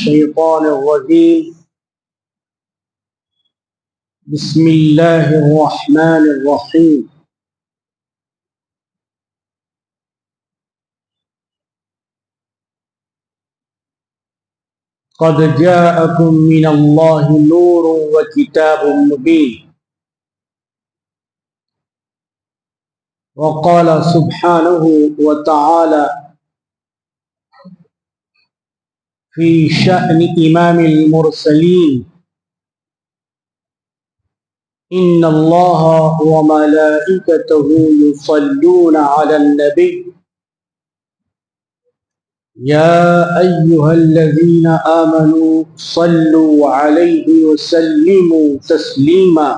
الشيطان الرجيم بسم الله الرحمن الرحيم قد جاءكم من الله نور وكتاب مبين وقال سبحانه وتعالى في شأن إمام المرسلين إن الله وملائكته يصلون على النبي يا أيها الذين آمنوا صلوا عليه وسلموا تسليما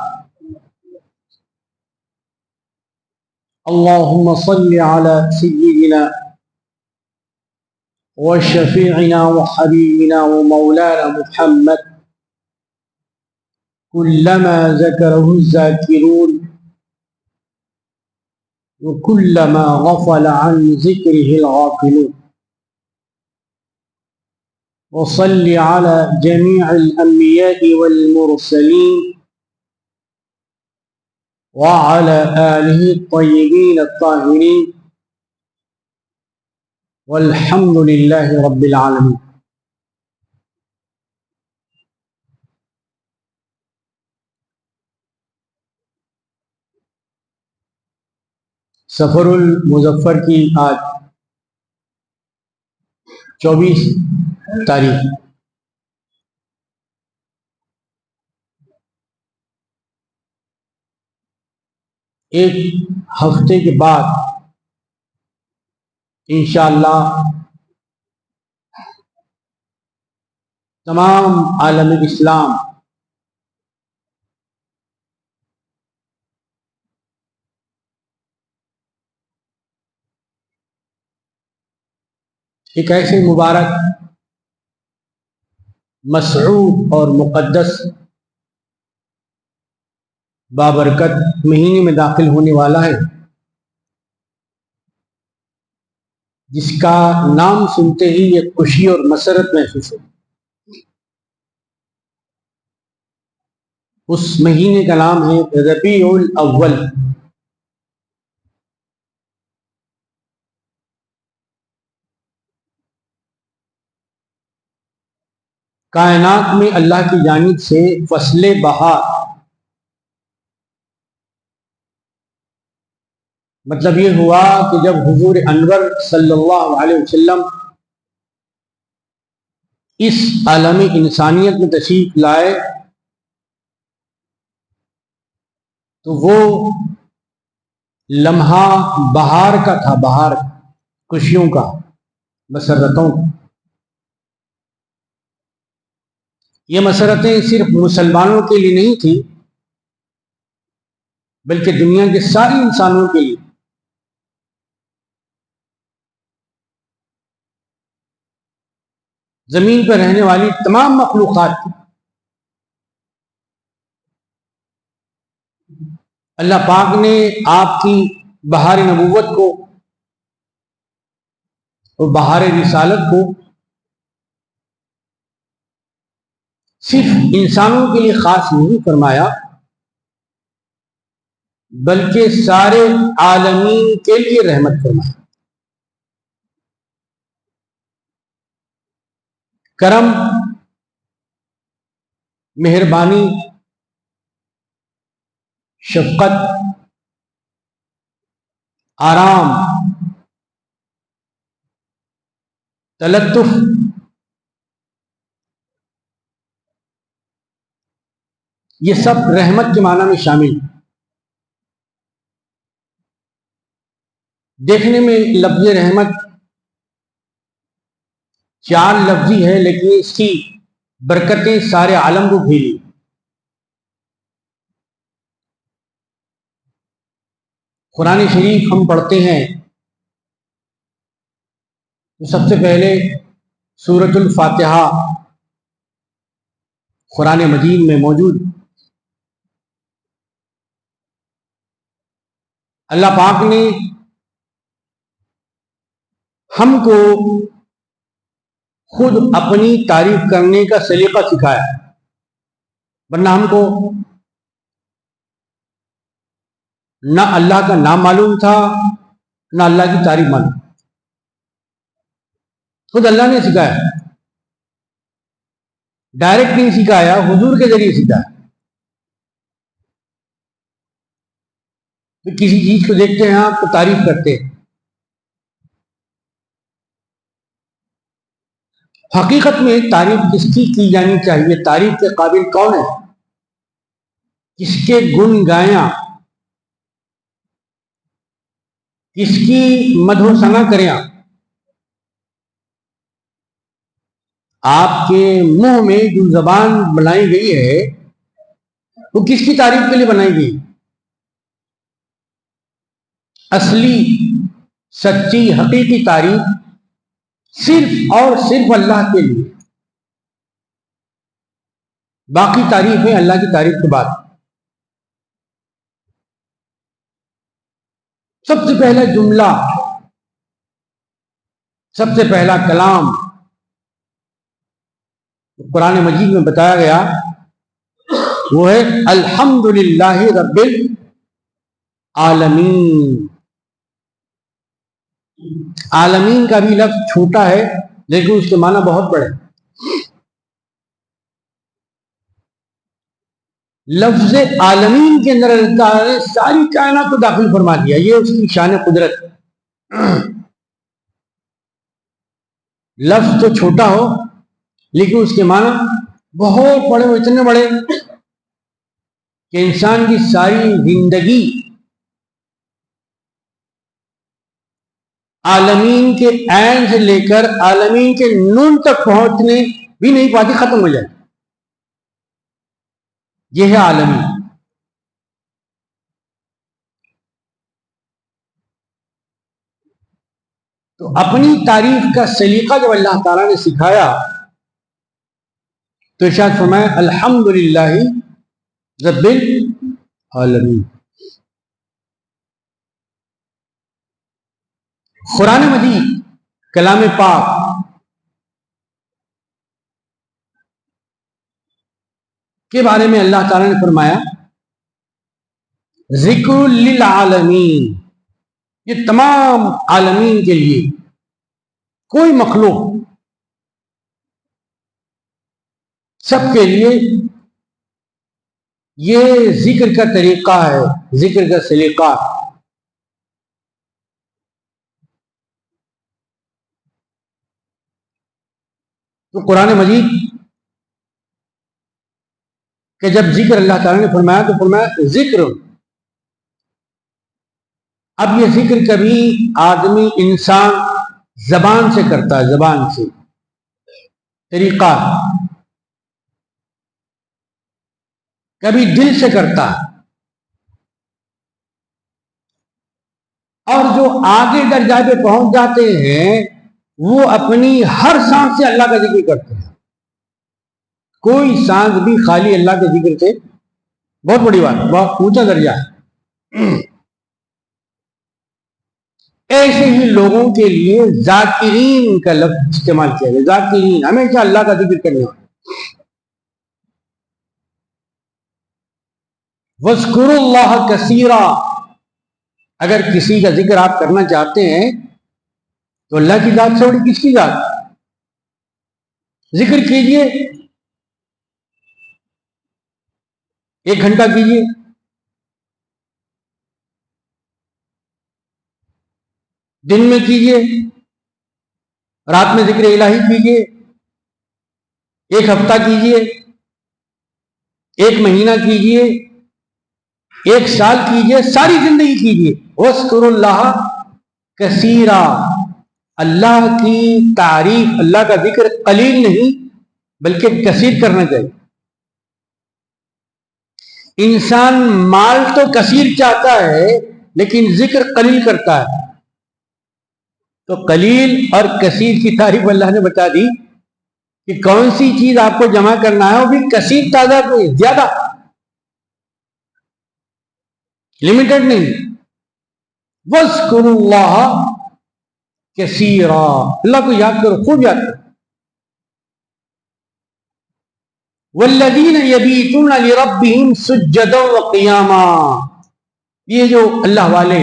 اللهم صل على سيدنا وشفيعنا وحبيبنا ومولانا محمد كلما ذكره الذاكرون وكلما غفل عن ذكره الغافلون وصل على جميع الأنبياء والمرسلين وعلى آله الطيبين الطاهرين والحمد لله رب العالمين. سفر المظفر کی آج 24 تاریخ ایک ہفتے کے بعد انشاءاللہ تمام عالم اسلام ایک ایسے مبارک مسعود اور مقدس بابرکت مہینے میں داخل ہونے والا ہے، جس کا نام سنتے ہی ایک خوشی اور مسرت محسوس ہو۔ اس مہینے کا نام ہے ربیع الاول۔ کائنات میں اللہ کی جانب سے فصل بہار، مطلب یہ ہوا کہ جب حضور انور صلی اللہ علیہ وسلم اس عالم انسانیت میں تشریف لائے تو وہ لمحہ بہار کا تھا، بہار خوشیوں کا، مسرتوں کا۔ یہ مسرتیں صرف مسلمانوں کے لیے نہیں تھی بلکہ دنیا کے سارے انسانوں کے لیے۔ زمین پر رہنے والی تمام مخلوقات کی اللہ پاک نے آپ کی بہار نبوت کو اور بہار رسالت کو صرف انسانوں کے لیے خاص نہیں فرمایا بلکہ سارے عالمین کے لیے رحمت فرمایا۔ کرم، مہربانی، شفقت، آرام، تلطف، یہ سب رحمت کے معنی میں شامل۔ دیکھنے میں لفظ رحمت 4 لفظی ہے، لیکن اس کی برکتیں سارے عالم کو پھیلی۔ قرآن شریف ہم پڑھتے ہیں تو سب سے پہلے سورۃ الفاتحہ قرآن مجید میں موجود۔ اللہ پاک نے ہم کو خود اپنی تعریف کرنے کا سلیقہ سکھایا، ورنہ ہم کو نہ اللہ کا نام معلوم تھا نہ اللہ کی تعریف معلوم، خود اللہ نے سکھایا، ڈائریکٹ نہیں سکھایا، حضور کے ذریعے سکھایا۔ کسی چیز کو دیکھتے ہیں آپ تو تعریف کرتے ہیں، حقیقت میں تعریف کس کی جانی چاہیے؟ تعریف کے قابل کون ہے؟ کس کے گن گایاں، کس کی مدح و ثنا کریں؟ آپ کے منہ میں جو زبان بنائی گئی ہے وہ کس کی تعریف کے لیے بنائی گئی؟ اصلی سچی حقیقی تعریف صرف اور صرف اللہ کے لیے، باقی تعریف ہے اللہ کی تعریف کے بعد۔ سب سے پہلا جملہ، سب سے پہلا کلام قرآن مجید میں بتایا گیا وہ ہے الحمدللہ رب العالمین۔ عالمین کا بھی لفظ چھوٹا ہے لیکن اس کے معنی بہت بڑے۔ لفظ عالمین کے اندر اللہ تعالیٰ نے ساری کائنات کو داخل فرما دیا، یہ اس کی شان قدرت۔ لفظ تو چھوٹا ہو لیکن اس کے معنی بہت بڑے ہو، اتنے بڑے کہ انسان کی ساری زندگی عالمین کے عین سے لے کر عالمین کے نون تک پہنچنے بھی نہیں پاتی، ختم ہو جائے۔ یہ ہے عالمین۔ تو اپنی تعریف کا سلیقہ جب اللہ تعالیٰ نے سکھایا تو ارشاد فرمایا الحمدللہ رب العالمین۔ قرآن مجید کلام پاک کے بارے میں اللہ تعالیٰ نے فرمایا ذکر للعالمین، یہ تمام عالمین کے لیے، کوئی مخلوق سب کے لیے یہ ذکر کا طریقہ ہے، ذکر کا سلیقہ۔ تو قرآن مجید کہ جب ذکر اللہ تعالیٰ نے فرمایا تو فرمایا ذکر۔ اب یہ ذکر کبھی آدمی انسان زبان سے کرتا ہے، زبان سے طریقہ، کبھی دل سے کرتا ہے، اور جو آگے درجہ پہ پہنچ جاتے ہیں وہ اپنی ہر سانس سے اللہ کا ذکر کرتے ہیں۔ کوئی سانس بھی خالی اللہ کے ذکر سے، بہت بڑی بات، بہت اونچا درجہ ہے۔ ایسے ہی لوگوں کے لیے ذاکرین کا لفظ استعمال کیا گیا، ذاکرین، ہمیشہ اللہ کا ذکر کرنے والے۔ وَاذْكُرُوا اللَّهَ كَثِيرًا، اگر کسی کا ذکر آپ کرنا چاہتے ہیں تو اللہ کی ذات سے بڑی کس کی ذات؟ ذکر کیجئے، 1 گھنٹہ کیجئے، دن میں کیجئے، رات میں ذکر الہی کیجئے، 1 ہفتہ کیجئے، 1 مہینہ کیجئے، 1 سال کیجئے، ساری زندگی کیجئے۔ وَاذْكُرُوا اللَّهَ كَثِيرًا، اللہ کی تعریف، اللہ کا ذکر قلیل نہیں بلکہ کثیر کرنا چاہیے۔ انسان مال تو کثیر چاہتا ہے لیکن ذکر قلیل کرتا ہے، تو قلیل اور کثیر کی تعریف اللہ نے بتا دی کہ کون سی چیز آپ کو جمع کرنا ہے، وہ بھی کثیر تعداد میں، زیادہ، لمیٹڈ نہیں۔ وَاذْكُرُوا اللَّهَ كَثِيرًا، اللہ کو یاد کرو، خوب یاد کرو۔ والذین یبیتون لربہم سجدا وقیاما، یہ جو اللہ والے،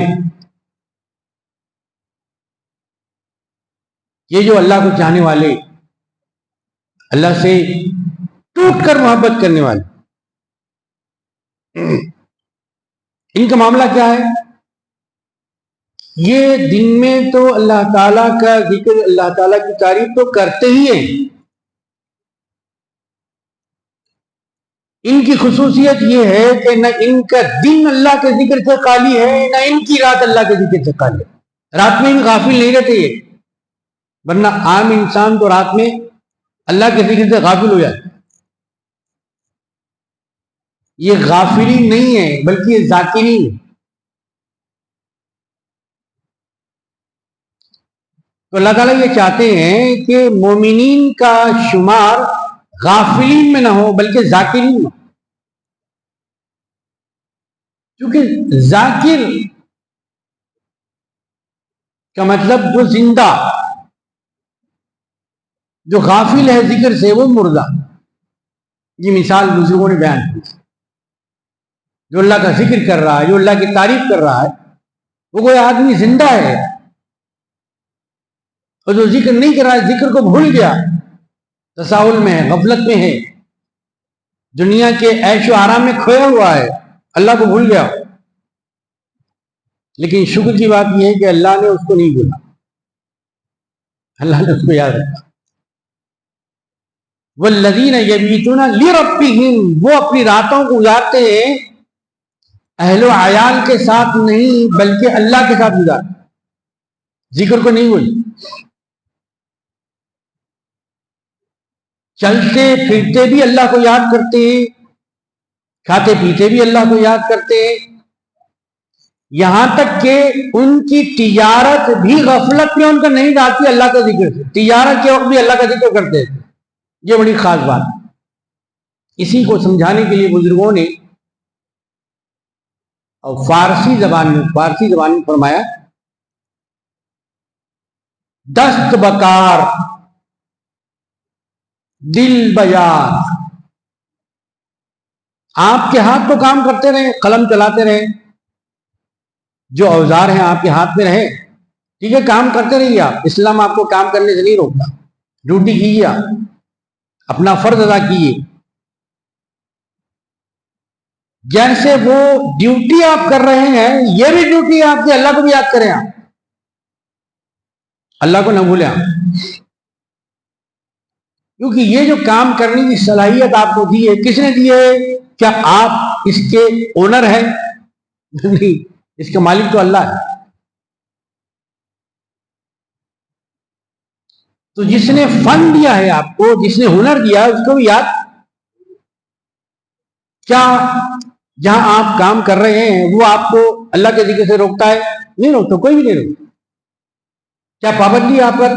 یہ جو اللہ کو چاہنے والے، اللہ سے ٹوٹ کر محبت کرنے والے، ان کا معاملہ کیا ہے؟ یہ دن میں تو اللہ تعالیٰ کا ذکر، اللہ تعالیٰ کی تعریف تو کرتے ہی ہیں. ان کی خصوصیت یہ ہے کہ نہ ان کا دن اللہ کے ذکر سے خالی ہے، نہ ان کی رات اللہ کے ذکر سے خالی ہے. رات میں بھی غافل نہیں رہتے یہ، ورنہ عام انسان تو رات میں اللہ کے ذکر سے غافل ہو جاتا. یہ غافلی نہیں ہے بلکہ یہ ذاکری ہے. تو اللہ تعالیٰ یہ چاہتے ہیں کہ مومنین کا شمار غافلین میں نہ ہو بلکہ ذاکرین میں. کیونکہ ذاکر کا مطلب جو زندہ، جو غافل ہے ذکر سے وہ مردہ. یہ مثال بزرگوں نے بیان کی. جو اللہ کا ذکر کر رہا ہے، جو اللہ کی تعریف کر رہا ہے، وہ کوئی آدمی زندہ ہے، اور جو ذکر نہیں کر رہا ہے، ذکر کو بھول گیا، تساہل میں ہے، غفلت میں ہے، دنیا کے عیش و آرام میں کھویا ہوا ہے، اللہ کو بھول گیا. لیکن شکر کی بات یہ ہے کہ اللہ نے اس کو نہیں بھولا، اللہ نے اس کو یاد رکھا. والذین یبیتون لربہم، وہ اپنی راتوں کو گزارتے ہیں اہل و عیال کے ساتھ نہیں بلکہ اللہ کے ساتھ گزارتے، ذکر کو نہیں بھولتے. چلتے پھرتے بھی اللہ کو یاد کرتے ہیں، کھاتے پیتے بھی اللہ کو یاد کرتے ہیں، یہاں تک کہ ان کی تجارت بھی غفلت میں ان کا نہیں جاتی اللہ کا ذکر سے. تجارت کے وقت بھی اللہ کا ذکر کرتے ہیں. یہ بڑی خاص بات. اسی کو سمجھانے کے لیے بزرگوں نے اور فارسی زبان میں فرمایا، دست بکار دل بیار. آپ کے ہاتھ تو کام کرتے رہے، قلم چلاتے رہے، جو اوزار ہیں آپ کے ہاتھ میں رہے، ٹھیک ہے، کام کرتے رہیے. آپ، اسلام آپ کو کام کرنے سے نہیں روکتا. ڈیوٹی کیجیے، آپ اپنا فرض ادا کیجیے. جیسے وہ ڈیوٹی آپ کر رہے ہیں، یہ بھی ڈیوٹی ہے آپ کی، اللہ کو بھی یاد کریں. آپ اللہ کو نہ بھولیں آپ، کیونکہ یہ جو کام کرنے کی صلاحیت آپ کو دی ہے، کس نے دی ہے؟ کیا آپ اس کے اونر ہیں؟ نہیں، اس کا مالک تو اللہ ہے. تو جس نے فن دیا ہے آپ کو، جس نے ہنر دیا ہے، اس کو بھی یاد. کیا جہاں آپ کام کر رہے ہیں وہ آپ کو اللہ کے ذکر سے روکتا ہے؟ نہیں روکتا، کوئی بھی نہیں روکتا. کیا پابندی آپ پر؟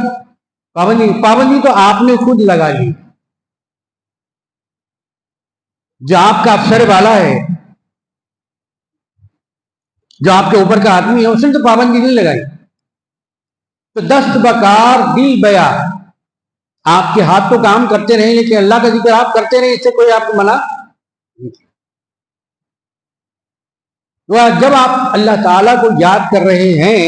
پابندی تو آپ نے خود لگا لی. جو آپ کا افسر والا ہے، جو آپ کے اوپر کا آدمی ہے، اس نے تو پابندی نہیں لگائی. تو دست بکار دل بیا، آپ کے ہاتھ تو کام کرتے رہے لیکن اللہ کا ذکر آپ کرتے رہے، اس سے کوئی آپ کو منع. جب آپ اللہ تعالیٰ کو یاد کر رہے ہیں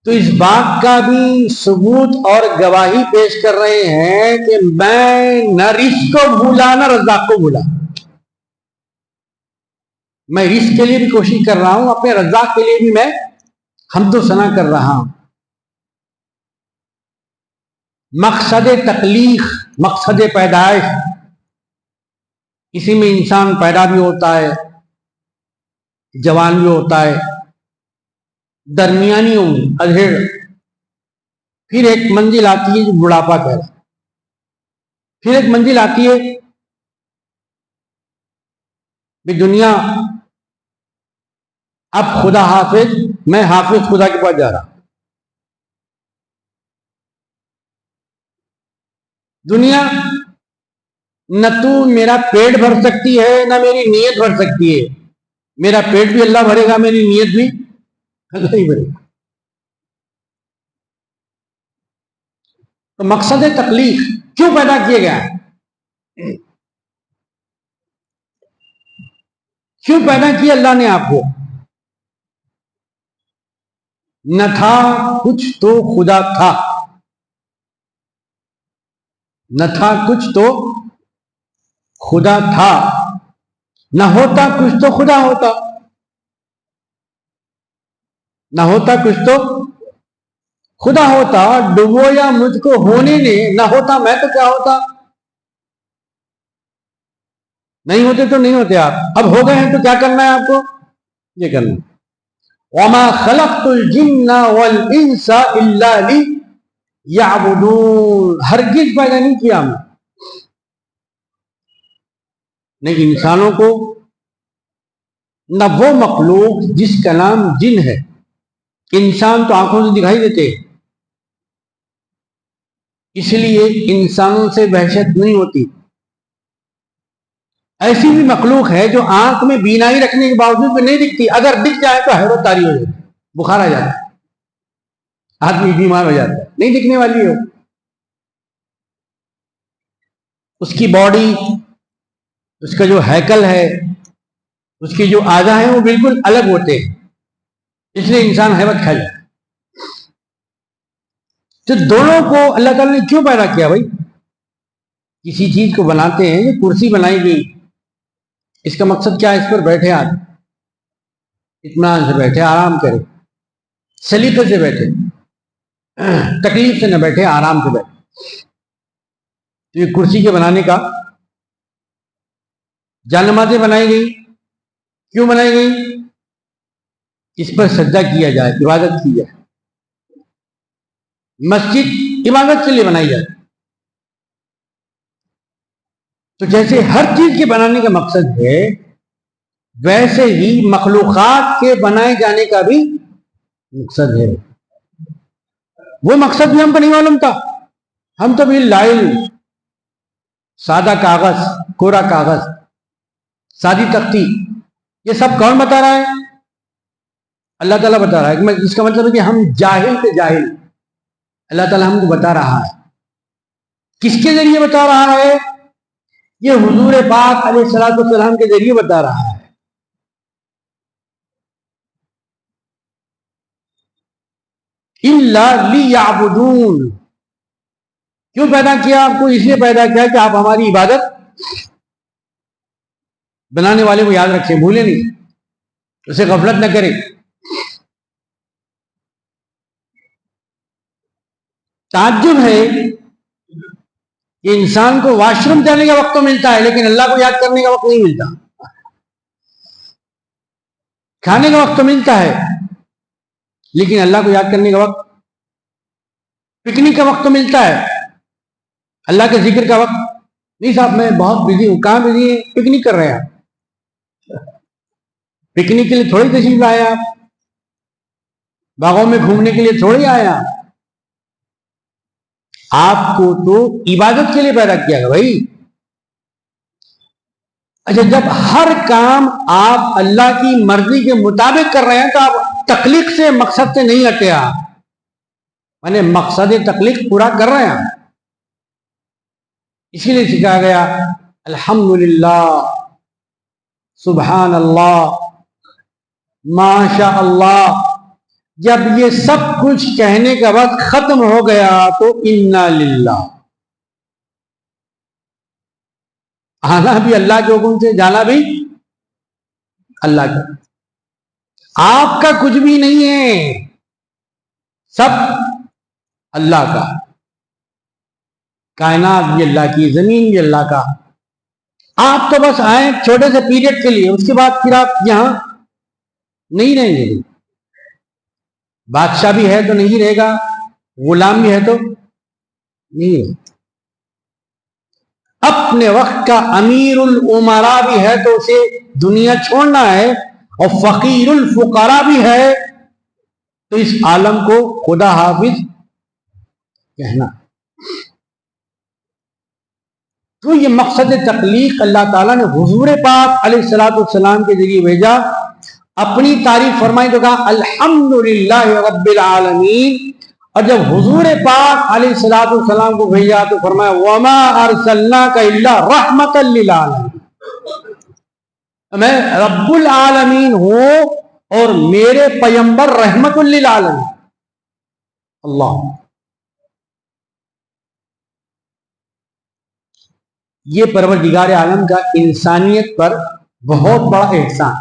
تو اس بات کا بھی ثبوت اور گواہی پیش کر رہے ہیں کہ میں نہ رزق کو بھولا نہ رزاق کو بھولا. میں رزق کے لیے بھی کوشش کر رہا ہوں، اپنے رزاق کے لیے بھی میں حمد و ثنا کر رہا ہوں. مقصد تخلیق، مقصد پیدائش، اسی میں انسان پیدا بھی ہوتا ہے، جوان بھی ہوتا ہے، درمیانی عمر، ادھیڑ، پھر ایک منزل آتی ہے جو بڑھاپا کہتا ہے، پھر ایک منزل آتی ہے کہ دنیا اب خدا حافظ، میں حافظ خدا کے پاس جا رہا ہوں. دنیا نہ تو میرا پیٹ بھر سکتی ہے نہ میری نیت بھر سکتی ہے. میرا پیٹ بھی اللہ بھرے گا، میری نیت بھی اللہ ہی بھرے گا. تو مقصد تخلیق کیوں پیدا کیا گیا ہے؟ کیوں پیدا کیا اللہ نے آپ کو؟ نہ تھا کچھ تو خدا تھا، نہ تھا کچھ تو خدا تھا، نہ ہوتا کچھ تو خدا ہوتا، نہ ہوتا کچھ تو خدا ہوتا۔ ڈبویا مجھ کو ہونے نے، نہ ہوتا میں تو کیا ہوتا؟ نہیں ہوتے تو نہیں ہوتے آپ، اب ہو گئے ہیں تو کیا کرنا ہے آپ کو؟ یہ کرنا ہے وَمَا خَلَقْتُ الْجِنَّ وَالْإِنسَ إِلَّا لِيَعْبُدُونَ، ہرگز پیدا نہیں کیا ہم نے انسانوں کو، نہ وہ مخلوق جس کا نام جن ہے۔ انسان تو آنکھوں سے دکھائی دیتے، اس لیے انسانوں سے وحشت نہیں ہوتی۔ ایسی بھی مخلوق ہے جو آنکھ میں بینائی رکھنے کے باوجود بھی نہیں دکھتی، اگر دکھ جائے تو حیرت طاری ہو جاتی، بخار آ جاتا ہے، آدمی بیمار ہو جاتا ہے، نہیں دکھنے والی ہو۔ اس کی باڈی، اس کا جو ہیکل ہے، اس کی جو اعضاء ہیں وہ بالکل الگ ہوتے ہیں، اس لیے انسان حیرت کھا جاتا ہے۔ تو دونوں کو اللہ تعالیٰ نے کیوں پیدا کیا بھائی؟ کسی چیز کو بناتے ہیں، یہ کرسی بنائی گئی، اس کا مقصد کیا ہے؟ اس پر بیٹھے آدمی اطمینان سے بیٹھے، آرام کرے، سلیقے سے بیٹھے، تکلیف سے نہ بیٹھے، آرام سے بیٹھے۔ تو یہ کرسی کے بنانے کا، جانمازیں بنائی گئی، کیوں بنائی گئی؟ اس پر سجدہ کیا جائے، عبادت کی جائے۔ مسجد عبادت کے لیے بنائی جائے۔ تو جیسے ہر چیز کے بنانے کا مقصد ہے، ویسے ہی مخلوقات کے بنائے جانے کا بھی مقصد ہے۔ وہ مقصد بھی ہم کو نہیں معلوم تھا، ہم تو بھی لائل سادہ کاغذ، کورا کاغذ، سادی تختی، یہ سب کون بتا رہا ہے؟ اللہ تعالیٰ بتا رہا ہے۔ اس کا مطلب ہے کہ ہم جاہل تھے، جاہل، اللہ تعالیٰ ہم کو بتا رہا ہے۔ کس کے ذریعے بتا رہا ہے؟ یہ حضور پاک علیہ الصلوۃ والسلام کے ذریعے بتا رہا ہے۔ إِلَّا لِيَعْبُدُونَ، کیوں پیدا کیا آپ کو؟ اس لیے پیدا کیا کہ آپ ہماری عبادت، بنانے والے کو یاد رکھیں، بھولے نہیں، اسے غفلت نہ کریں۔ تعجب ہے کہ انسان کو واش روم جانے کا وقت تو ملتا ہے، لیکن اللہ کو یاد کرنے کا وقت نہیں ملتا۔ کھانے کا وقت تو ملتا ہے، لیکن اللہ کو یاد کرنے کا وقت، پکنک کا وقت تو ملتا ہے، اللہ کے ذکر کا وقت نہیں۔ صاحب میں بہت بزی ہوں، کہاں بزی ہیں؟ پکنک کر رہے ہیں آپ، پکنک کے لیے تھوڑی تشریف لائے آپ، باغوں میں گھومنے کے لیے تھوڑی آئے آپ کو تو عبادت کے لیے پیدا کیا گیا بھائی۔ اچھا، جب ہر کام آپ اللہ کی مرضی کے مطابق کر رہے ہیں تو آپ تخلیق سے، مقصد سے نہیں ہٹے، آپ یعنی مقصد تخلیق پورا کر رہے ہیں۔ اسی لیے سکھایا گیا الحمدللہ، سبحان اللہ، ماشاء اللہ۔ جب یہ سب کچھ کہنے کا وقت ختم ہو گیا تو انا للہ، آنا بھی اللہ کے حکم سے، جانا بھی اللہ کا۔ آپ کا کچھ بھی نہیں ہے، سب اللہ کا۔ کائنات بھی اللہ کی، زمین بھی اللہ کا۔ آپ تو بس آئے چھوٹے سے پیریڈ کے لیے، اس کے بعد پھر آپ یہاں نہیں رہیں گے۔ بادشاہ بھی ہے تو نہیں رہے گا، غلام بھی ہے تو نہیں رہے گا، اپنے وقت کا امیر الامراء بھی ہے تو اسے دنیا چھوڑنا ہے، اور فقیر الفقراء بھی ہے تو اس عالم کو خدا حافظ کہنا۔ تو یہ مقصد تخلیق اللہ تعالیٰ نے حضور پاک علیہ الصلوۃ والسلام کے ذریعے بھیجا۔ اپنی تعریف فرمائی تو کہا الحمدللہ رب العالمین، اور جب حضور پاک علیہ الصلوۃ والسلام کو بھیجا تو فرمایا وما ارسلناک الا رحمۃ للعالمین، میں رب العالمین ہوں اور میرے پیغمبر رحمت للعالمین۔ اللہ، یہ پروردگار عالم کا انسانیت پر بہت بڑا احسان،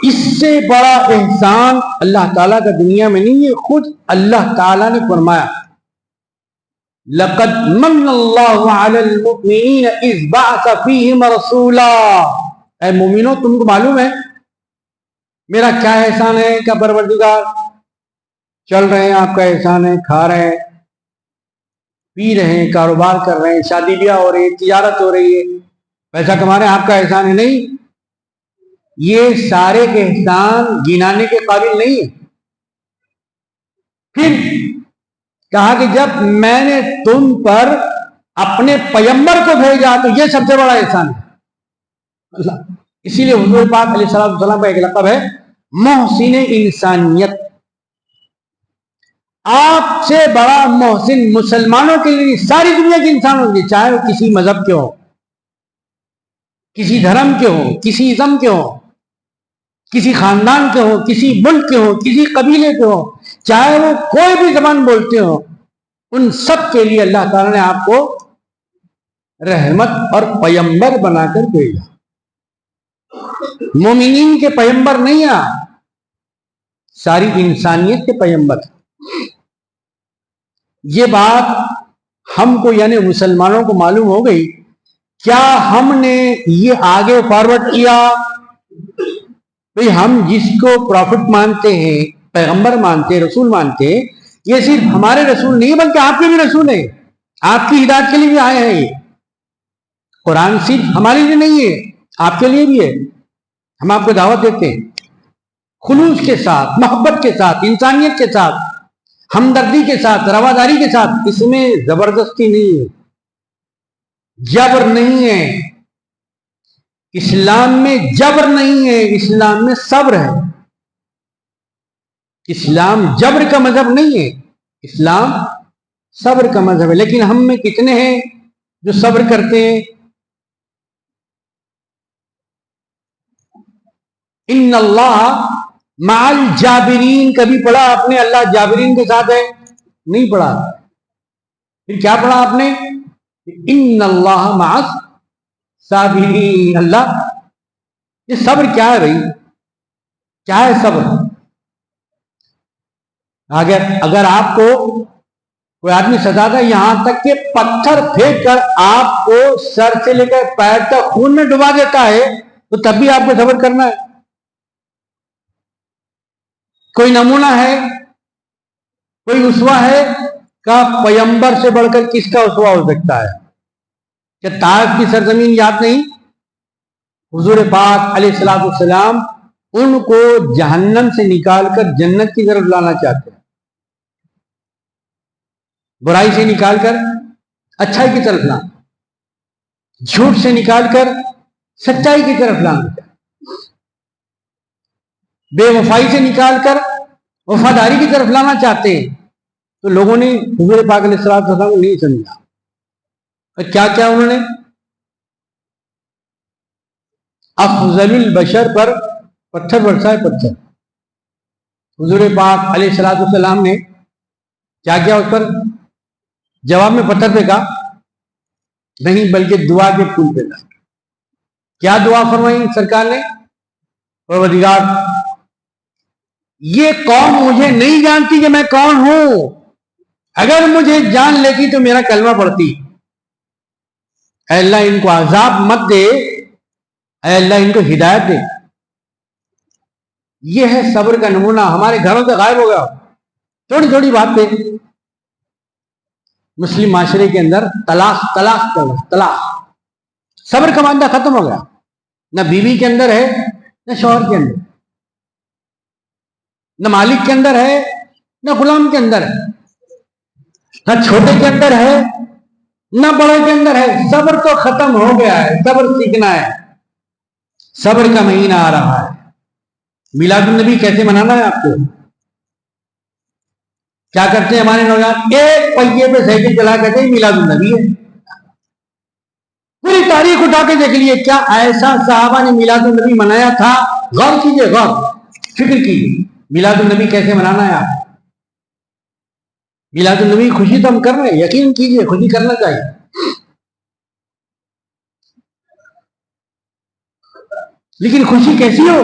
اس سے بڑا احسان اللہ تعالیٰ کا دنیا میں نہیں ہے۔ خود اللہ تعالیٰ نے فرمایا لقد من اللہ علی المؤمنین اذ بعث فیہم رسولا، اے مومنو تم کو معلوم ہے میرا کیا احسان ہے؟ کیا پروردگار چل رہے ہیں آپ کا احسان ہے، کھا رہے ہیں، پی رہے ہیں، کاروبار کر رہے ہیں، شادی بیاہ ہو رہی ہے، تجارت ہو رہی ہے، پیسہ کما رہے ہیں، آپ کا احسان ہے؟ نہیں، یہ سارے احسان گنانے کے قابل نہیں ہے۔ پھر کہا کہ جب میں نے تم پر اپنے پیغمبر کو بھیجا تو یہ سب سے بڑا احسان ہے اللہ۔ اسی لیے حضور پاک علیہ الصلوۃ والسلام کا ایک لقب ہے محسن انسانیت۔ آپ سے بڑا محسن مسلمانوں کے لیے، ساری دنیا کے انسانوں کے لیے، چاہے وہ کسی مذہب کے ہو، کسی دھرم کے ہو، کسی ازم کے ہو، کسی خاندان کے ہو، کسی ملک کے ہو، کسی قبیلے کے ہو، چاہے وہ کوئی بھی زبان بولتے ہو، ان سب کے لیے اللہ تعالیٰ نے آپ کو رحمت اور پیغمبر بنا کر بھیجا۔ مومنین کے پیغمبر نہیں ہیں، ساری انسانیت کے پیغمبر۔ یہ بات ہم کو یعنی مسلمانوں کو معلوم ہو گئی، کیا ہم نے یہ آگے فارورڈ کیا؟ بھئی ہم جس کو پروفٹ مانتے ہیں، پیغمبر مانتے ہیں، رسول مانتے ہیں، یہ صرف ہمارے رسول نہیں بلکہ آپ کے بھی رسول ہیں، آپ کی ہدایت کے لیے بھی آئے ہیں۔ یہ قرآن صرف ہمارے لیے نہیں ہے، آپ کے لیے بھی ہے۔ ہم آپ کو دعوت دیتے ہیں خلوص کے ساتھ، محبت کے ساتھ، انسانیت کے ساتھ، ہمدردی کے ساتھ، رواداری کے ساتھ۔ اس میں زبردستی نہیں ہے، جبر نہیں ہے، اسلام میں جبر نہیں ہے، اسلام میں صبر ہے۔ اسلام جبر کا مذہب نہیں ہے، اسلام صبر کا مذہب ہے۔ لیکن ہم میں کتنے ہیں جو صبر کرتے ہیں؟ ان اللہ مع الجابرین، کبھی پڑھا آپ نے اللہ جابرین کے ساتھ ہے؟ نہیں پڑھا۔ پھر کیا پڑھا آپ نے؟ ان اللہ مع الصابرین۔ اللہ، یہ صبر کیا ہے بھائی؟ کیا ہے صبر؟ اگر آپ کو کوئی آدمی سزا دے یہاں تک کہ پتھر پھینک کر آپ کو سر سے لے کر پیر تک خون میں ڈبا دیتا ہے تو تب بھی آپ کو صبر کرنا ہے؟ کوئی نمونہ ہے، کوئی اسوہ ہے کہ پیغمبر سے بڑھ کر کس کا اسوہ ہو سکتا ہے؟ کہ طائف کی سرزمین یاد نہیں؟ حضور پاک علیہ الصلوۃ والسلام ان کو جہنم سے نکال کر جنت کی طرف لانا چاہتے ہیں، برائی سے نکال کر اچھائی کی طرف لانا، جھوٹ سے نکال کر سچائی کی طرف لانا، بے وفائی سے نکال کر وفاداری کی طرف لانا چاہتے ہیں۔ تو لوگوں نے حضور پاک علیہ الصلوۃ والسلام کو نہیں سمجھا، اور کیا کیا انہوں نے؟ افضل البشر پر پتھر برسائے، پتھر۔ حضور پاک علیہ الصلوۃ والسلام نے کیا کیا؟ اس پر جواب میں پتھر پھینکا نہیں، بلکہ دعا کے پھول پھینکا۔ کیا دعا فرمائی سرکار نے؟ پروردگار، یہ قوم مجھے نہیں جانتی کہ میں کون ہوں، اگر مجھے جان لیتی تو میرا کلمہ پڑھتی۔ اے اللہ ان کو عذاب مت دے، اے اللہ ان کو ہدایت دے۔ یہ ہے صبر کا نمونہ، ہمارے گھروں سے غائب ہو گیا۔ تھوڑی تھوڑی بات پہ مسلم معاشرے کے اندر طلاق، صبر کا معاملہ ختم ہو گیا۔ نہ بیوی کے اندر ہے، نہ شوہر کے اندر، نہ مالک کے اندر ہے، نہ غلام کے اندر ہے، نہ چھوٹے کے اندر ہے، نہ بڑے کے اندر ہے۔ صبر تو ختم ہو گیا ہے، صبر سیکھنا ہے۔ صبر کا مہینہ آ رہا ہے، میلاد النبی کیسے منانا ہے آپ کو؟ کیا کرتے ہیں ہمارے نوجوان؟ ایک پہیے پہ سائیکل چلا کہتے ہیں میلاد النبی ہے. پوری تاریخ اٹھا کے دیکھ لیے کیا ایسا صحابہ نے میلاد النبی منایا تھا؟ غور کیجئے، غور فکر کیجئے میلاد النبی کیسے منانا ہے. آپ میلاد النبی خوشی تو ہم کر رہے ہیں، یقین کیجئے خوشی کرنا چاہیے، لیکن خوشی کیسی ہو؟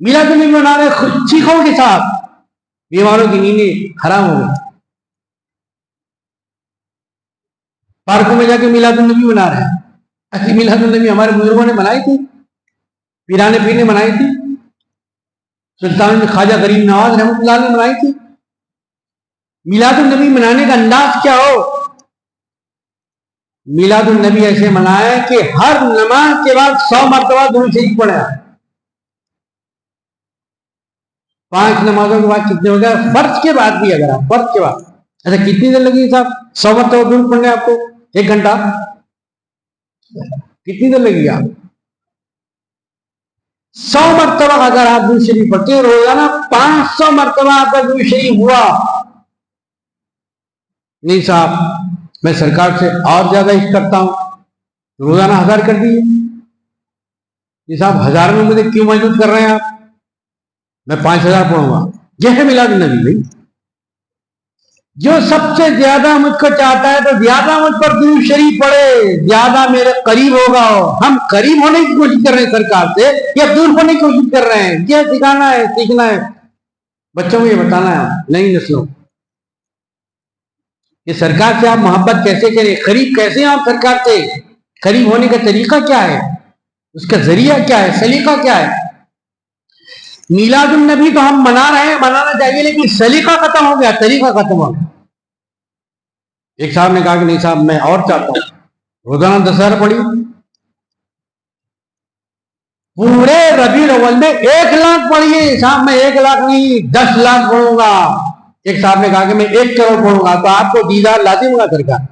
میلاد النبی منا رہے چیخوں کے ساتھ، بیماروں کی نیندیں حرام ہو گئی. پارکوں میں جا کے میلاد النبی منا رہے ہیں. اصلی میلاد النبی ہمارے بزرگوں نے منائی تھی، پیرانے پیر نے منائی تھی، سلطان خواجہ غریب نواز رحمۃ اللہ نے منائی تھی. میلاد النبی منانے کا انداز کیا ہو؟ میلاد النبی ایسے منائے کہ ہر نماز کے بعد 100 مرتبہ درود شریف پڑھے. 5 نمازوں کے بعد کتنے ہو گئے؟ فرض کے بعد بھی اگر آپ فرض کے بعد ایسا کتنی دیر لگی صاحب 100 مرتبہ درود پڑھنے آپ کو؟ 1 گھنٹہ. کتنی دیر لگی آپ؟ 100 مرتبہ اگر آپ درود شریف پڑھتے ہیں روزانہ 500 مرتبہ آپ کا درود شریف ہوا. نہیں صاحب میں سرکار سے اور زیادہ عشق کرتا ہوں، روزانہ 1000 کر دیجیے. یہ صاحب 1000 میں مجھے کیوں محدود کر رہے ہیں آپ؟ میں 5000 پڑھوں گا. یہ ہے میلاد النبی بھائی. جو سب سے زیادہ مجھ کو چاہتا ہے تو زیادہ مجھ پر درود شریف پڑھے، زیادہ میرے قریب ہوگا. ہم قریب ہونے کی کوشش کر رہے ہیں سرکار سے یا دور ہونے کی کوشش کر رہے ہیں؟ یہ سکھانا ہے، سیکھنا ہے بچوں کو، یہ بتانا ہے نئی نسلوں کہ سرکار سے آپ محبت کیسے کریں، قریب کیسے ہیں آپ سرکار سے، قریب ہونے کا طریقہ کیا ہے، اس کا ذریعہ کیا ہے، سلیقہ کیا ہے. میلاد النبی تو ہم منا رہے ہیں، منانا چاہیے، لیکن سلیقہ ختم ہو گیا، طریقہ ختم ہو گیا. ایک صاحب نے کہا کہ نہیں صاحب میں اور چاہتا ہوں، روزانہ 10,000 پڑھی. پورے ربیع الاول میں 1 لاکھ پڑھیے. صاحب میں 1 لاکھ نہیں 10 لاکھ پڑھوں گا. ایک صاحب نے کہا کہ میں 1 کروڑ پڑھوں گا. تو آپ کو دیدار لازم ہوگا سرکار.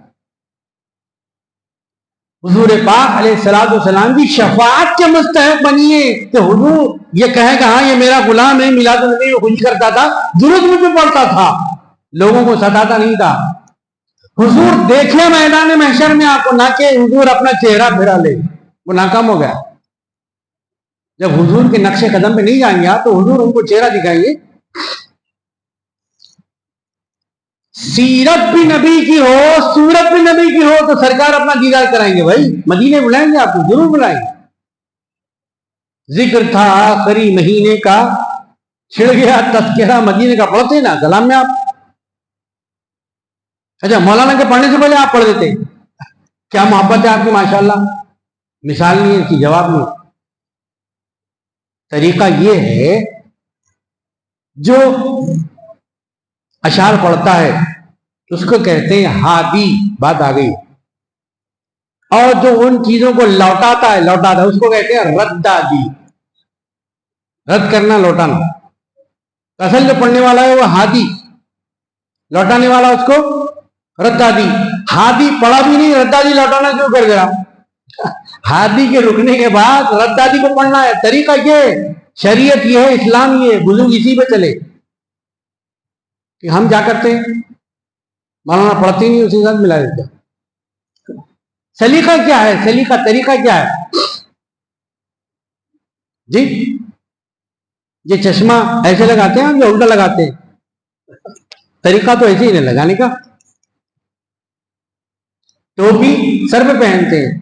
حضور پاک علیہ الصلوۃ والسلام کی شفاعت کے مستحق بنیے کہ حضور یہ کہے کہ ہاں یہ میرا غلام ہے، میلاد النبی میں خوشی کرتا تھا، درود مجھ پہ پڑھتا تھا، لوگوں کو ستاتا نہیں تھا. حضور دیکھے میدان محشر میں آپ کو، نہ کہ حضور اپنا چہرہ پھرا لے، وہ ناکام ہو گیا. جب حضور کے نقش قدم پہ نہیں جائیں گے آپ تو حضور ان کو چہرہ دکھائیں گے. سیرت بھی نبی کی ہو، صورت بھی نبی کی ہو تو سرکار اپنا دیدار کرائیں گے. بھائی مدینے بلائیں گے آپ کو، ضرور بلائیں گے. ذکر تھا آخری مہینے کا، چھڑ گیا تذکرہ مدینے کا. پڑھتے نا کلام میں آپ. اچھا مولانا کے پڑھنے سے پہلے آپ پڑھ دیتے. کیا محبت ہے آپ کی ماشاءاللہ، مثال نہیں ہے اس کی، جواب نہیں. طریقہ یہ ہے جو اشعار پڑھتا ہے اس کو کہتے ہیں ہادی، بات آ گئی. اور جو ان چیزوں کو لوٹاتا ہے اس کو کہتے ہیں ردادی. رد کرنا، لوٹانا. اصل جو پڑھنے والا ہے وہ ہادی، لوٹانے والا اس کو ردادی. ہادی پڑھا بھی نہیں، ردادی لوٹانا کیوں کر گیا؟ ہادی کے رکنے کے بعد ردادی کو پڑھنا ہے. طریقہ یہ، شریعت یہ ہے، اسلام یہ ہے، بزرگ اسی پہ چلے. کہ ہم کیا کرتے ہیں، مولانا پڑھتے نہیں اسی ساتھ ملا دیتے. سلیقہ کیا ہے؟ سلیقہ طریقہ کیا ہے جی؟ یہ چشمہ ایسے لگاتے ہیں یا الٹا لگاتے ہیں؟ طریقہ تو ایسے ہی نہیں لگانے کا. ٹوپی سر پہ پہنتے ہیں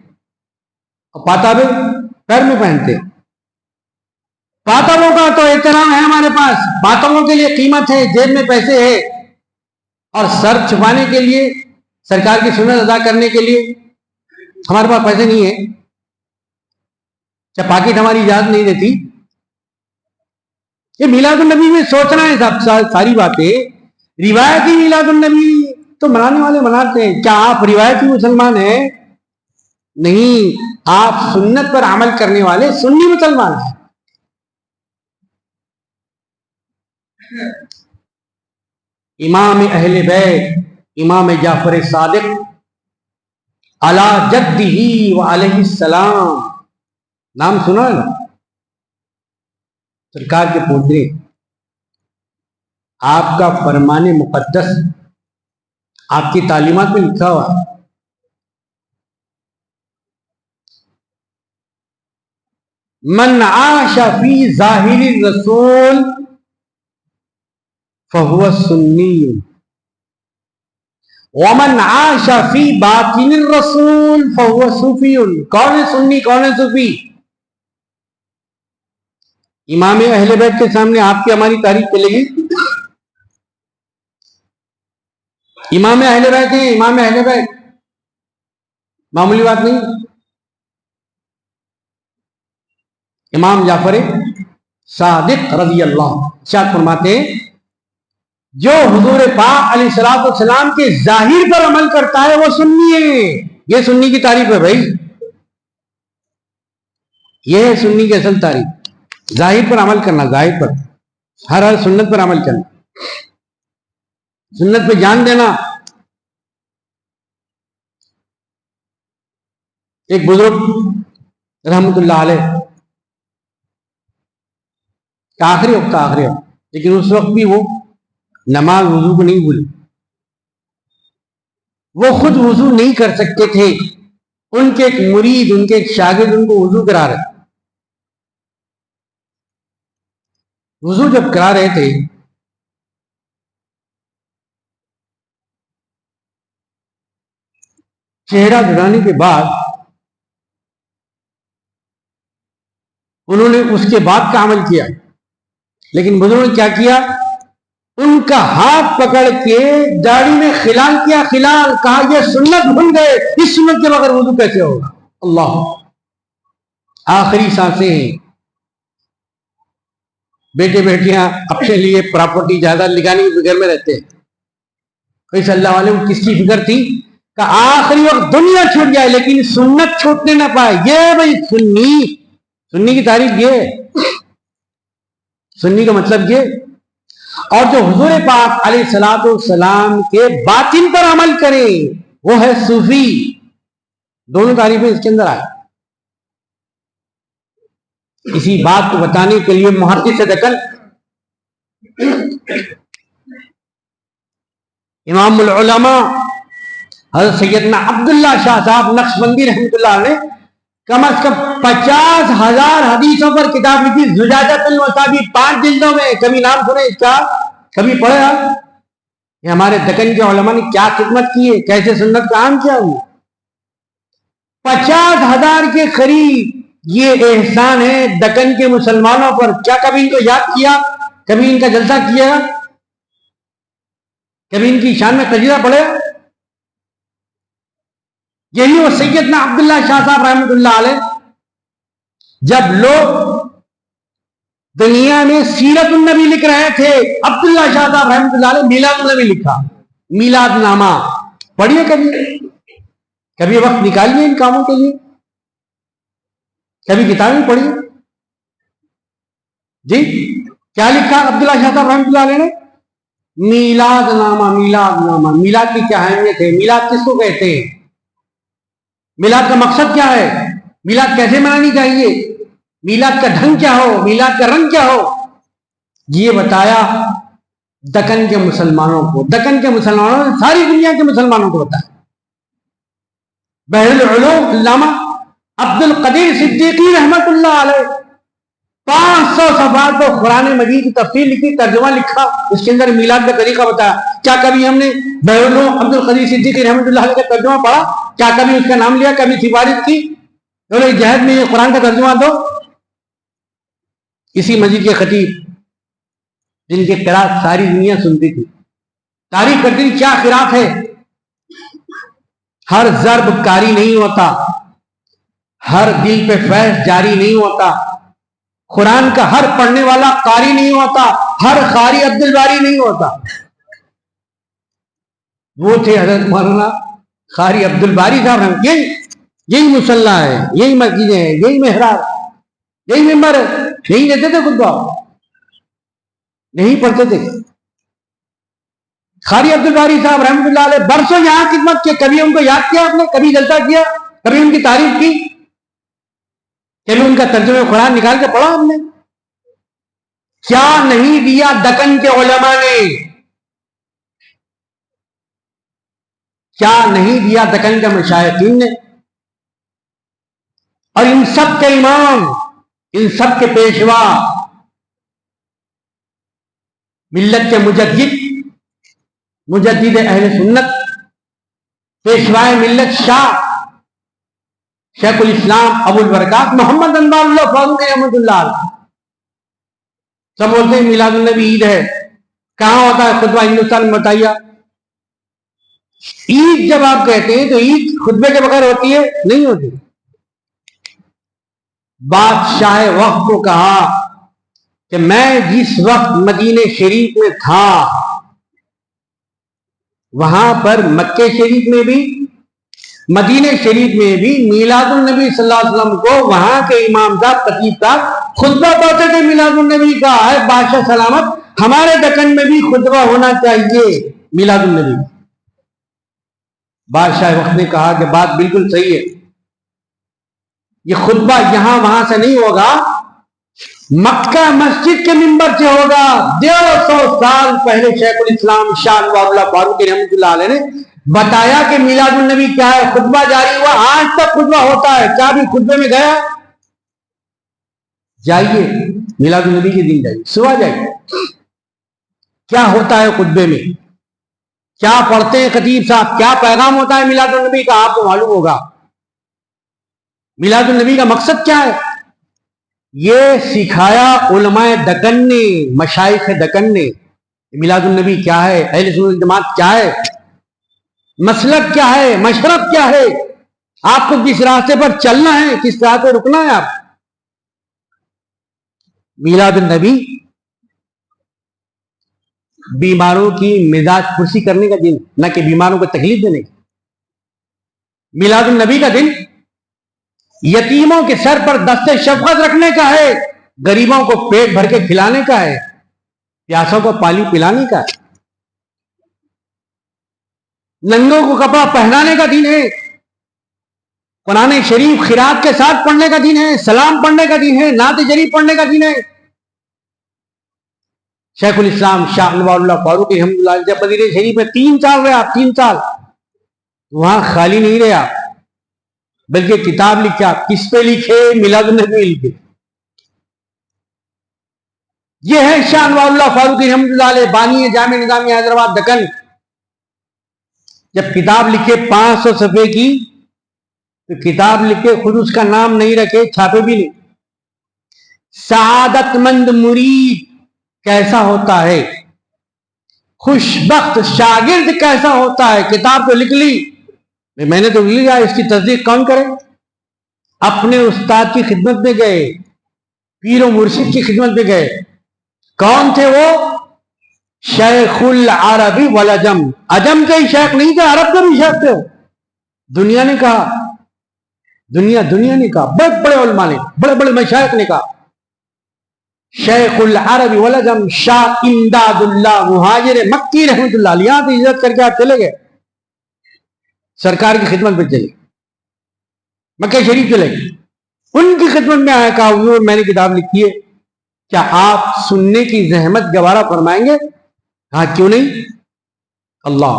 اور پاتابے پیر میں پہنتے ہیں. پاتابوں کا تو احترام ہے ہمارے پاس، پاتابوں کے لیے قیمت ہے، جیب میں پیسے ہے. اور سر چھپانے کے لیے، سرکار کی سنت ادا کرنے کے لیے ہمارے پاس پیسے نہیں ہے. جب پاکٹ ہماری اجازت نہیں دیتی. یہ میلاد النبی میں سوچنا ہے سب ساری باتیں. روایتی میلاد النبی تو منانے والے مناتے ہیں. کیا آپ روایتی مسلمان ہیں؟ نہیں، آپ سنت پر عمل کرنے والے سنی مسلمان ہیں. امام اہل بیت امام جعفر صادق علی جدہ و علیہ السلام، نام سنا ہے نا؟ سرکار کے پوترے آپ کا فرمان مقدس آپ کی تعلیمات میں لکھا ہوا ہے. من عاش فی ظاہر الرسول فهو سنی ومن عاش فی باطن الرسول فهو صوفی. کون ہے سنی کون ہے صوفی؟ امام اہل بیت کے سامنے آپ کی ہماری تعریف چلے گی؟ امام اہل بیت ہیں، امام اہل بیت معمولی بات نہیں. امام جعفر صادق رضی اللہ ارشاد فرماتے ہیں جو حضور پاک علیہ الصلوۃ والسلام کے ظاہر پر عمل کرتا ہے وہ سنی ہے. یہ سنی کی تعریف ہے بھائی، یہ ہے سنی کی اصل تعریف. ظاہر پر عمل کرنا، ظاہر پر ہر سنت پر عمل کرنا، سنت پہ جان دینا. ایک بزرگ رحمت اللہ علیہ آخری وقت لیکن اس وقت بھی وہ نماز وضو کو نہیں بھولے. وہ خود وضو نہیں کر سکتے تھے، ان کے ایک مرید، ان کے ایک شاگرد ان کو وضو کرا رہے. وضو جب کرا رہے تھے چہرہ دھلانے کے بعد انہوں نے اس کے بعد کا عمل کیا، لیکن بزرگوں نے کیا کیا؟ ان کا ہاتھ پکڑ کے داڑھی میں خلال کیا. خلال کہا یہ سنت بھول گئے، اس سنت کے بغیر وضو کیسے ہوگا؟ اللہ آخری سانسیں ہیں. بیٹے بیٹیاں اپنے لیے پراپرٹی جائیداد لگانے کی فکر میں رہتے ہیں. کوئی اللہ والے کو کس کی فکر تھی کہ آخری وقت دنیا چھوٹ جائے لیکن سنت چھوٹنے نہ پائے. یہ بھائی سنی کی تعریف یہ، سنی کا مطلب یہ. اور جو حضور پاک علیہ الصلوۃ والسلام کے باطن پر عمل کرے وہ ہے صوفی. دونوں تعریفیں اس کے اندر آئے. اسی بات کو بتانے کے لیے محدث دکن امام العلماء حضرت سیدنا عبداللہ شاہ صاحب نقشبندی رحمۃ اللہ نے کم از کم 50,000 حدیثوں پر کتاب لکھی. زجاجۃ المصابیح 5 جلدوں میں. کبھی نام سنے اس کا؟ کبھی پڑھے آپ؟ یہ ہمارے دکن کے علماء نے کیا خدمت کی ہے، کیسے سنت کا عام کیا ہوا. 50,000 کے قریب یہ احسان ہے دکن کے مسلمانوں پر. کیا کبھی ان کو یاد کیا؟ کبھی ان کا جلسہ کیا؟ کبھی ان کی شان میں تجزیہ پڑھے؟ یہی وہ سیدنا عبداللہ شاہ صاحب رحمۃ اللہ علیہ جب لوگ دنیا میں سیرت النبی لکھ رہے تھے، عبداللہ شاہ صاحب رحمۃ اللہ علیہ میلاد النبی لکھا. میلاد نامہ پڑھیے. کبھی وقت نکالیے ان کاموں کے لیے، کبھی کتابیں پڑھیے. جی کیا لکھا عبداللہ شاہ صاحب رحمۃ اللہ علیہ نے؟ میلاد نامہ. میلاد نامہ. میلاد کی کیا اہمیت ہے؟ میلاد کس کو کہتے ہیں؟ میلاد کا مقصد کیا ہے؟ میلاد کیسے منانی چاہیے؟ میلاد کا ڈھنگ کیا ہو؟ میلاد کا رنگ کیا ہو؟ یہ بتایا دکن کے مسلمانوں کو. دکن کے مسلمانوں نے ساری دنیا کے مسلمانوں کو بتایا. بحر العلوم علامہ عبد القدیر صدیقی رحمت اللہ علیہ 500 صفحات کو قرآن مجید کی تفسیر لکھی، ترجمہ لکھا، اس کے اندر میلاد کا طریقہ بتایا. کیا کبھی ہم نے بحر العلوم عبد القدیر صدیقی رحمت اللہ علیہ کا ترجمہ پڑھا؟ کیا کبھی اس کا نام لیا؟ کبھی سفارش کی جہد میں یہ قرآن کا ترجمہ دو؟ اسی مسجد کے خطیب جن کی قرات ساری دنیا سنتی تھی، تعریف کرتی تھی، کیا قرات ہے. ہر ضرب کاری نہیں ہوتا، ہر دل پہ فیض جاری نہیں ہوتا، قرآن کا ہر پڑھنے والا قاری نہیں ہوتا، ہر قاری عبد الباری نہیں ہوتا. وہ تھے حضرت مولانا قاری عبد الباری صاحب. یہی مصلی ہے، یہی مسجدیں ہیں، یہی محراب، یہی ممبر ہے. نہیں دیتے تھے خطبہ، نہیں پڑھتے تھے. قاری عبد الباری صاحب رحمۃ اللہ علیہ برسوں یہاں خدمت کی. کبھی ان کو یاد کیا آپ نے؟ کبھی جلسہ کیا؟ کبھی ان کی تعریف کی؟ کبھی ان کا ترجمہ قرآن نکال کے پڑھا ہم نے؟ کیا نہیں دیا دکن کے علماء نے، کیا نہیں دیا دکن کے مشائخین نے، اور ان سب کے امام، ان سب کے پیشوا، ملت کے مجدد اہل سنت، پیشوائے ملت شیخ الاسلام ابو البرکات محمد انوار اللہ فاروق رحمۃ اللہ علیہ۔ سب بولتے ہیں میلاد النبی عید ہے، کہاں ہوتا ہے خطبہ ہندوستان میں؟ بتائیے۔ عید جب آپ کہتے ہیں تو عید خطبے کے بغیر ہوتی ہے؟ نہیں ہوتی۔ بادشاہ وقت کو کہا کہ میں جس وقت مدینہ شریف میں تھا، وہاں پر مکہ شریف میں بھی مدینہ شریف میں بھی میلاد النبی صلی اللہ علیہ وسلم کو وہاں کے امام صاحب خطیب صاحب خطبہ پڑھتے تھے میلاد النبی کا۔ ہے بادشاہ سلامت، ہمارے دکن میں بھی خطبہ ہونا چاہیے میلاد النبی۔ بادشاہ وقت نے کہا کہ بات بالکل صحیح ہے، یہ خطبہ یہاں وہاں سے نہیں ہوگا، مکہ مسجد کے منبر سے ہوگا۔ 150 سال پہلے شیخ الاسلام شاہ انوار اللہ فاروق رحمۃ اللہ علیہ نے بتایا کہ میلاد النبی کیا ہے، خطبہ جاری ہوا، آج تک خطبہ ہوتا ہے۔ کیا بھی خطبے میں گیا؟ جائیے میلاد النبی کے دن جائیے، صبح جائیے، کیا ہوتا ہے خطبے میں، کیا پڑھتے ہیں خطیب صاحب، کیا پیغام ہوتا ہے میلاد النبی کا، آپ کو معلوم ہوگا۔ میلاد النبی کا مقصد کیا ہے؟ یہ سکھایا علماء دکن نے، مشائخ دکن نے۔ میلاد النبی کیا ہے، اہل سنت جماعت کیا ہے، مسلک کیا ہے، مشرب کیا ہے، آپ کو کس راستے پر چلنا ہے، کس راہ پہ رکنا ہے۔ آپ میلاد النبی بیماروں کی مزاج پرسی کرنے کا دن، نہ کہ بیماروں کو تکلیف دینے کا۔ میلاد النبی کا دن یتیموں کے سر پر دست شفقت رکھنے کا ہے، غریبوں کو پیٹ بھر کے کھلانے کا ہے، پیاسوں کو پانی پلانے کا ہے، ننگوں کو کپڑا پہنانے کا دن ہے، قرآن شریف خراج کے ساتھ پڑھنے کا دن ہے، سلام پڑھنے کا دن ہے، نعت شریف پڑھنے کا دن ہے۔ شیخ الاسلام شاہ انوار اللہ فاروق رحمۃ اللہ علیہ جب مدینہ شریف میں 3 سال رہے آپ، 3 سال وہاں خالی نہیں رہے آپ، بلکہ کتاب لکھا۔ کس پہ لکھے؟ میلاد النبی لکھے۔ یہ ہے شاہ انوار اللہ فاروق رحمۃ اللہ علیہ، بانی جامع نظامیہ حیدرآباد دکن۔ جب کتاب لکھے 500 صفحے کی، تو کتاب لکھے، خود اس کا نام نہیں رکھے، چھاپے بھی نہیں۔ سعادت مند مرید کیسا ہوتا ہے، خوش بخت شاگرد کیسا ہوتا ہے، کتاب تو لکھ لی، میں نے تو لکھ لیا، اس کی تصدیق کون کرے؟ اپنے استاد کی خدمت میں گئے، پیر و مرشد کی خدمت میں گئے۔ کون تھے وہ؟ شیخ العربی والعجم، عجم کے ہی شیخ نہیں تھے، عرب کے بھی شیخ تھے۔ دنیا نے کہا، دنیا نے کہا، بڑے بڑے علماء نے، بڑے بڑے مشائخ نے کہا، شیخ العربی والعجم شاہ امداد اللہ مہاجر مکی رحمۃ اللہ علیہ، یہاں سے ہجرت کر کے آپ چلے گئے، سرکار کی خدمت میں چلے، مکہ شریف چلے گئے، ان کی خدمت میں آیا، کہا حضور میں نے کتاب لکھی ہے، کیا آپ سننے کی زحمت گوارا فرمائیں گے؟ کہا کیوں نہیں۔ اللہ،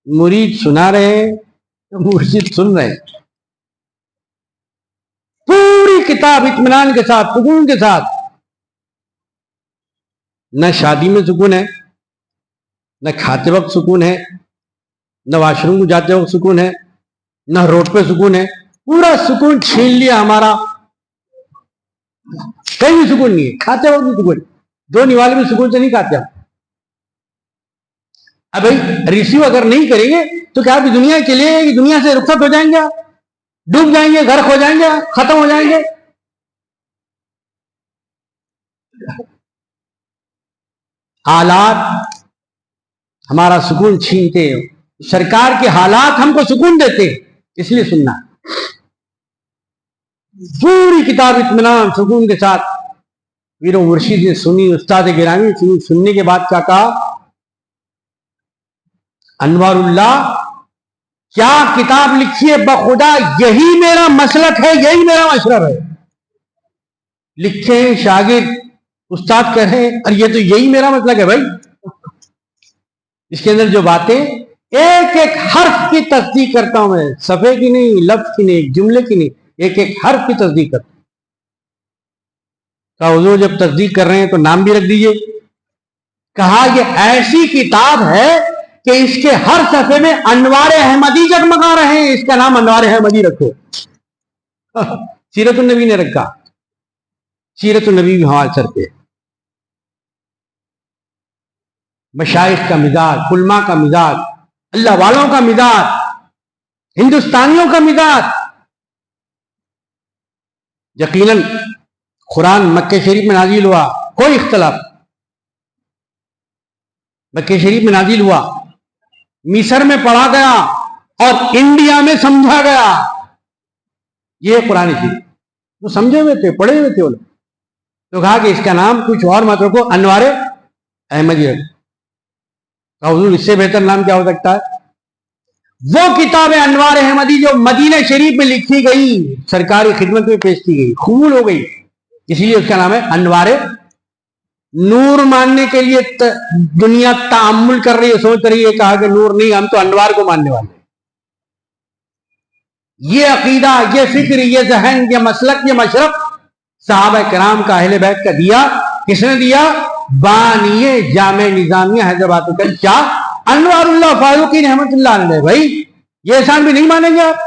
مرید سنا رہے ہیں، مرشد سن رہے ہیں، پوری کتاب اطمینان کے ساتھ، سکون کے ساتھ۔ نہ شادی میں سکون ہے، نہ کھاتے وقت سکون ہے، نہ واش روم کو جاتے وقت سکون ہے، نہ روڈ پہ سکون ہے، پورا سکون چھین لیا ہمارا، کہیں بھی سکون نہیں ہے، کھاتے وقت بھی سکون، 2 نوالے بھی سکون سے نہیں کھاتے ہم۔ اب بھائی ریسیو اگر نہیں کریں گے تو کیا ابھی دنیا چلے گی، دنیا سے رخصت ہو جائیں گے، ڈوب جائیں گے، غرق ہو جائیں گے، ختم ہو جائیں گے۔ حالات ہمارا سکون چھینتے ہیں، سرکار کے حالات ہم کو سکون دیتے ہیں، اس لیے سننا۔ پوری کتاب اطمینان سکون کے ساتھ پیر و مرشد نے سنی، استاد گرامی سنی۔ سننے کے بعد کیا کہا؟ انوار اللہ کیا کتاب لکھی ہے، بخدا یہی میرا مسلک ہے، یہی میرا مشرب ہے۔ لکھے ہیں شاگرد استاد کہہ رہے ہیں اور یہ تو یہی میرا مسلک ہے بھائی. اس کے اندر جو باتیں ایک ایک حرف کی تصدیق کرتا ہوں میں, صفحے کی نہیں, لفظ کی نہیں, جملے کی نہیں, ایک ایک حرف کی تصدیق کرتا ہوں. کہا حضور جب تصدیق کر رہے ہیں تو نام بھی رکھ دیجئے. کہا یہ ایسی کتاب ہے کہ اس کے ہر صفحے میں انوار احمدی جگمگا رہے ہیں, اس کا نام انوار احمدی رکھو. سیرت النبی نے رکھا, سیرت النبی بھی ہمارے سر پہ. مشائخ کا مزاج, علماء کا مزاج, اللہ والوں کا مزاج, ہندوستانیوں کا مزاج. یقیناً قرآن مکہ شریف میں نازل ہوا, کوئی اختلاف. مکہ شریف میں نازل ہوا, مصر میں پڑھا گیا اور انڈیا میں سمجھا گیا. یہ قرآن شریف وہ سمجھے ہوئے تھے, پڑھے ہوئے تھے وہ لوگ. تو کہا کہ اس کا نام کچھ اور مت رکھو, انوار احمدی رکھو. حضور اس سے بہتر نام کیا ہو سکتا ہے؟ وہ کتاب انوار احمدی جو مدینہ شریف میں لکھی گئی, سرکاری خدمت میں پیش کی گئی, قبول ہو گئی, اسی لیے اس کا نام ہے انوار. نور ماننے کے لیے دنیا تعامل کر رہی ہے, سوچ رہی ہے, کہا کہ نور نہیں, ہم تو انوار کو ماننے والے. یہ عقیدہ, یہ فکر, یہ ذہن, یہ مسلک, یہ مشرق صحابہ کرام کا, اہل بیت کا دیا. کس نے دیا؟ بانی جامع نظامیہ حیدرآباد کا شاہ انوار اللہ فاروقی رحمت اللہ علیہ. بھائی یہ احسان بھی نہیں مانیں گے آپ,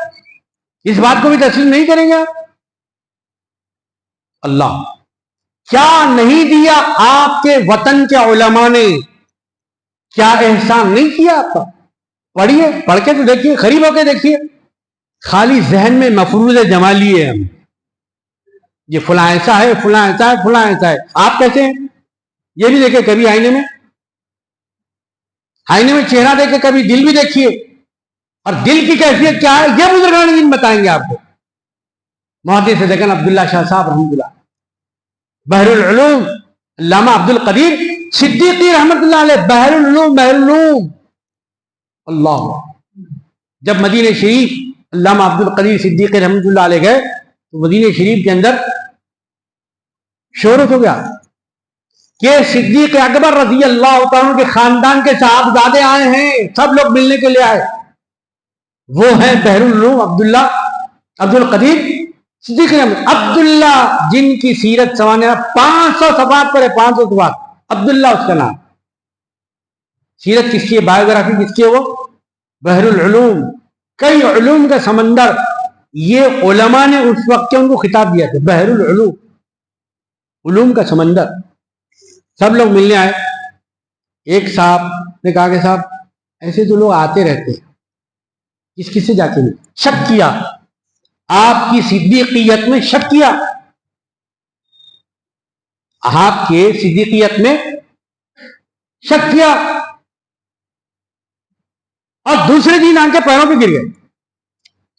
اس بات کو بھی تسلیم نہیں کریں گے آپ. اللہ کیا نہیں دیا آپ کے وطن کے علماء نے, کیا احسان نہیں کیا آپ کا. پڑھیے, پڑھ کے تو دیکھیے, قریب ہو کے دیکھیے. خالی ذہن میں مفروض جمالی ہے ہم, یہ فلاں ایسا ہے, فلاں ایسا ہے, فلاں ایسا ہے. آپ کیسے ہیں یہ بھی دیکھیں کبھی آئینے میں چہرہ دیکھیں, کبھی دل بھی دیکھیے, اور دل کی کیفیت کیا ہے یہ بزرگان دین بتائیں گے آپ کو. محدث دکن عبداللہ شاہ صاحب رحمۃ اللہ, بحر العلوم علامہ عبد القدیر صدیقی رحمۃ اللہ علیہ, بحر العلوم, بحر العلوم. اللہ, جب مدینہ شریف علامہ عبد القدیر صدیقی رحمۃ اللہ علیہ گئے تو مدینہ شریف کے اندر شہرت ہو گیا کہ صدیق اکبر رضی اللہ تعالیٰ کے خاندان کے صاحبزادے آئے ہیں, سب لوگ ملنے کے لیے آئے. وہ ہیں بحر العلوم عبداللہ عبد القدیر صدیق عبداللہ, جن کی سیرت سوانے 500 صفحات پر ہے, 500 صفحات. عبداللہ اس کا نام. سیرت کس کی ہے, بایوگرافی کس کی ہے؟ وہ بحر العلوم, کئی علوم کا سمندر. یہ علماء نے اس وقت ان کو خطاب دیا تھا, بحر العلوم, علوم کا سمندر. سب لوگ ملنے آئے. ایک صاحب نے کہا کہ صاحب ایسے تو لوگ آتے رہتے ہیں, کس سے جا کے ملے. شک کیا, آپ کی صدیقیت میں شک کیا, آپ کے صدیقیت میں شک کیا, اور دوسرے دن آن کے پیروں پہ گر گئے,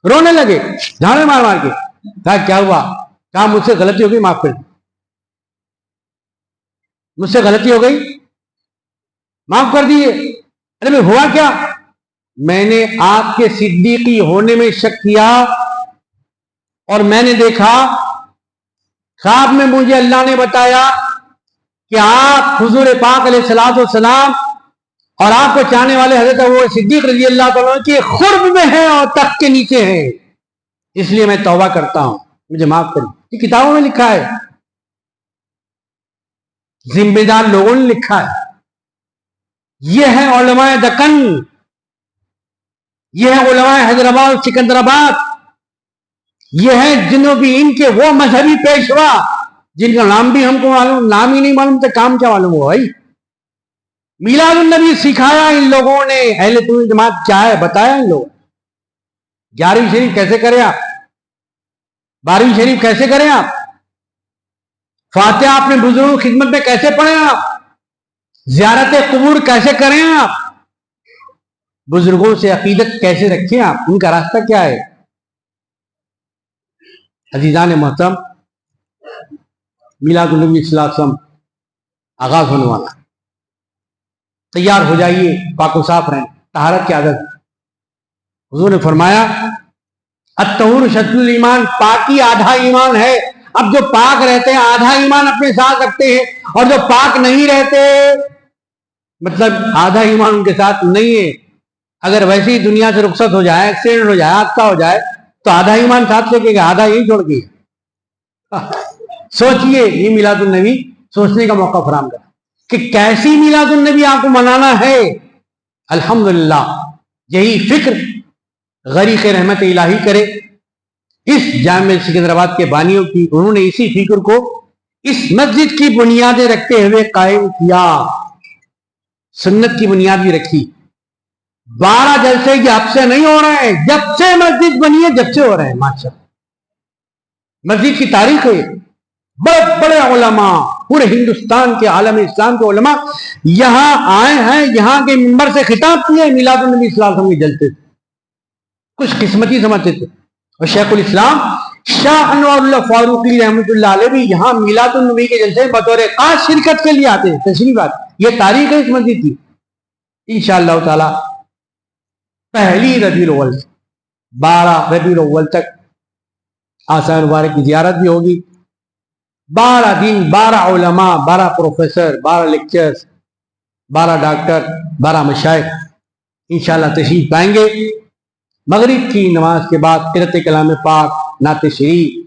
رونے لگے, جھاڑے مار مار کے. کہا کیا ہوا؟ کہا مجھ سے غلطی ہو گئی, معاف کر دی, مجھ سے غلطی ہو گئی, معاف کر دیجیے. ارے میں ہوا کیا؟ میں نے آپ کے صدیقی ہونے میں شک کیا, اور میں نے دیکھا خواب میں مجھے اللہ نے بتایا کہ آپ حضور پاک علیہ الصلوۃ والسلام اور آپ کو چاہنے والے حضرت ابو صدیق رضی اللہ تعالیٰ کے قرب میں ہیں اور تخت کے نیچے ہیں, اس لیے میں توبہ کرتا ہوں, مجھے معاف کریں. یہ کتابوں میں لکھا ہے, ذمہ دار لوگوں نے لکھا ہے. یہ ہے علماء دکن, یہ ہے علماء حیدرآباد, سکندرآباد. یہ ہیں جنوبی ان کے وہ مذہبی پیشوا جن کا نام بھی ہم کو معلوم, نام ہی نہیں معلوم تو کام کیا معلوم ہو بھائی. میلاد النبی سکھایا ان لوگوں نے. اہل سنت جماعت کیا ہے بتایا ان لوگوں. 11ویں شریف کیسے کریں آپ, 12ویں شریف کیسے کریں آپ, فاتحہ اپنے بزرگوں کی خدمت میں کیسے پڑھیں آپ, زیارت قبور کیسے کریں آپ, بزرگوں سے عقیدت کیسے رکھیں آپ, ان کا راستہ کیا ہے. عزیزان محترم, میلاد النبی صلی اللہ علیہ وسلم آغاز ہونے والا, تیار ہو جائیے, پاک و صاف رہیں, طہارت کی عادت. حضور نے فرمایا الطہور شطر الایمان, پاکی آدھا ایمان ہے. اب جو پاک رہتے ہیں آدھا ایمان اپنے ساتھ رکھتے ہیں، اور جو پاک نہیں رہتے مطلب آدھا ایمان ان کے ساتھ نہیں ہے، اگر ویسے ہی دنیا سے رخصت ہو جائے، ایکسیڈنٹ ہو جائے، حادثہ ہو جائے تو آدھا ایمان ساتھ لے کے گئے، آدھا یہی چھوڑ کے۔ سوچئے، یہ میلاد النبی سوچنے کا موقع فراہم کرا کہ کیسی میلاد النبی آپ کو منانا ہے۔ الحمدللہ یہی فکر غریق رحمت الہی کرے اس جامع سکندرآباد کے بانیوں کی، انہوں نے اسی فکر کو اس مسجد کی بنیادیں رکھتے ہوئے قائم کیا، سنت کی بنیاد بھی رکھی۔ 12 جلسے یہ اب سے نہیں ہو رہے ہیں، جب سے مسجد بنی ہے جب سے ہو رہے ہیں ماشاءاللہ۔ مسجد کی تاریخ ہے، بڑے بڑے علماء پورے ہندوستان کے عالم اسلام کے علماء یہاں آئے ہیں، یہاں کے منبر سے خطاب کیے میلاد النبی صلی اللہ علیہ وسلم کے جلسے سے، کچھ قسمتی سمجھتے تھے۔ اور شیخ الاسلام شاہ انوار اللہ فاروقی رحمۃ اللہ علیہ بھی یہاں میلاد النبی کے جلسے بطور خاص شرکت کے لیے آتے ہیں، تشریف آتے، یہ تاریخ ہے اس مسجد کی۔ انشاءاللہ تعالی پہلی ربیع الاول 12 ربیع الاول تک آثار مبارک کی زیارت بھی ہوگی۔ 12 دن 12 علماء، 12 پروفیسر، 12 لیکچرز، 12 ڈاکٹر، 12 مشائخ انشاءاللہ تشریف پائیں گے۔ مغرب کی نماز کے بعد قرأت کلام پاک، نعت شریف،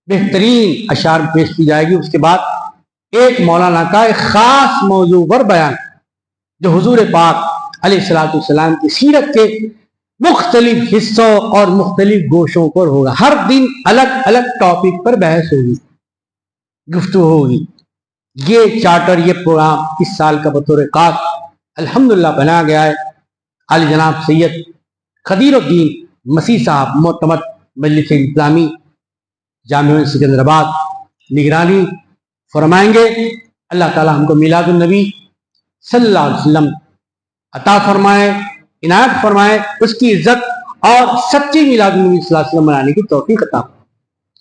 بہترین اشعار پیش کی جائے گی۔ اس کے بعد ایک مولانا کا ایک خاص موضوع پر بیان جو حضور پاک علیہ الصلوۃ والسلام کی سیرت کے مختلف حصوں اور مختلف گوشوں پر ہوگا۔ ہر دن الگ الگ ٹاپک پر بحث ہوگی، گفتگو ہوگی۔ یہ چارٹر، یہ پروگرام اس سال کا بطور خاص الحمدللہ بنا گیا ہے۔ عالی جناب سید خدیر الدین مسیح صاحب معتمد مجلس اسلامی جامع سکندرآباد نگرانی فرمائیں گے۔ اللہ تعالی ہم کو میلاد النبی صلی اللہ علیہ وسلم عطا فرمائے، عنایت فرمائے، اس کی عزت اور سچی میلاد النبی صلی اللہ علیہ وسلم منانے کی توفیق عطا فرمائے۔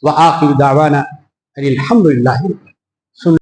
وآخر دعوانا الحمدللہ۔